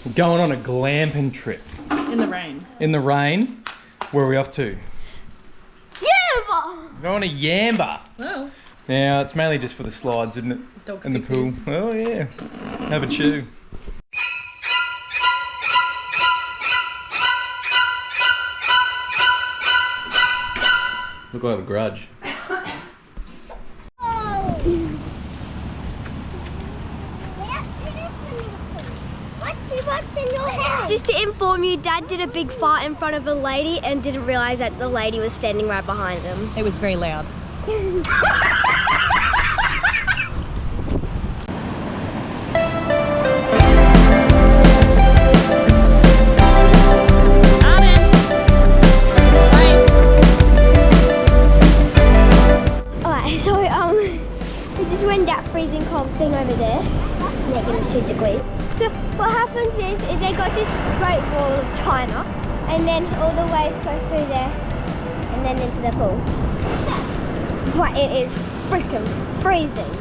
We're going on a glamping trip. In the rain. In the rain? Where are we off to? Yamba! We're going to Yamba. Well. Now, it's mainly just for the slides, isn't it? Dogs and the pool. Oh, yeah. Have a chew. Look like The Grudge. What's in your house? Just to inform you, Dad did a big fart in front of a lady and didn't realise that the lady was standing right behind him. It was very loud. Alright, so we just went that freezing cold thing over there, -2 degrees. So what happens is they got this Great Wall of China, and then all the waves go through there, and then into the pool. But it is freaking freezing.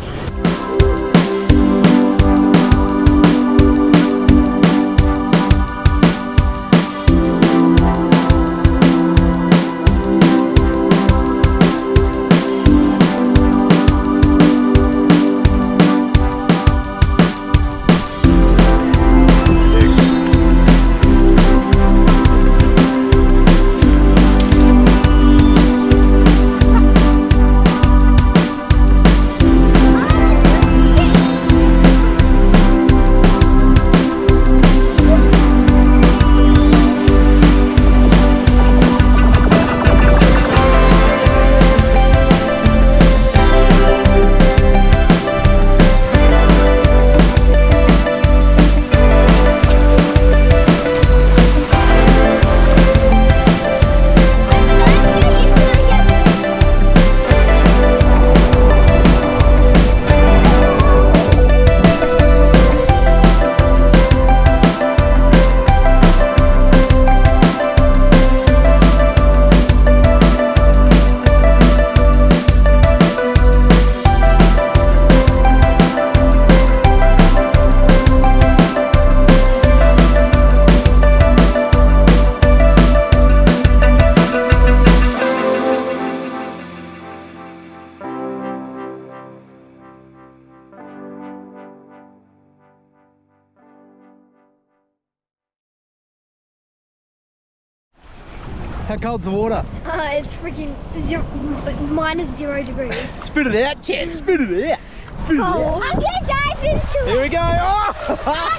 How cold's the water? It's freaking -0 degrees. Spit it out, champ. Spit it out. Spit it out. I'm gonna dive into it. Here we go. Oh! Why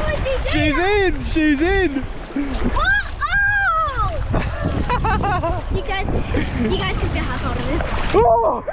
would you do She's that? in. She's in. You guys can feel how cold it is. Oh!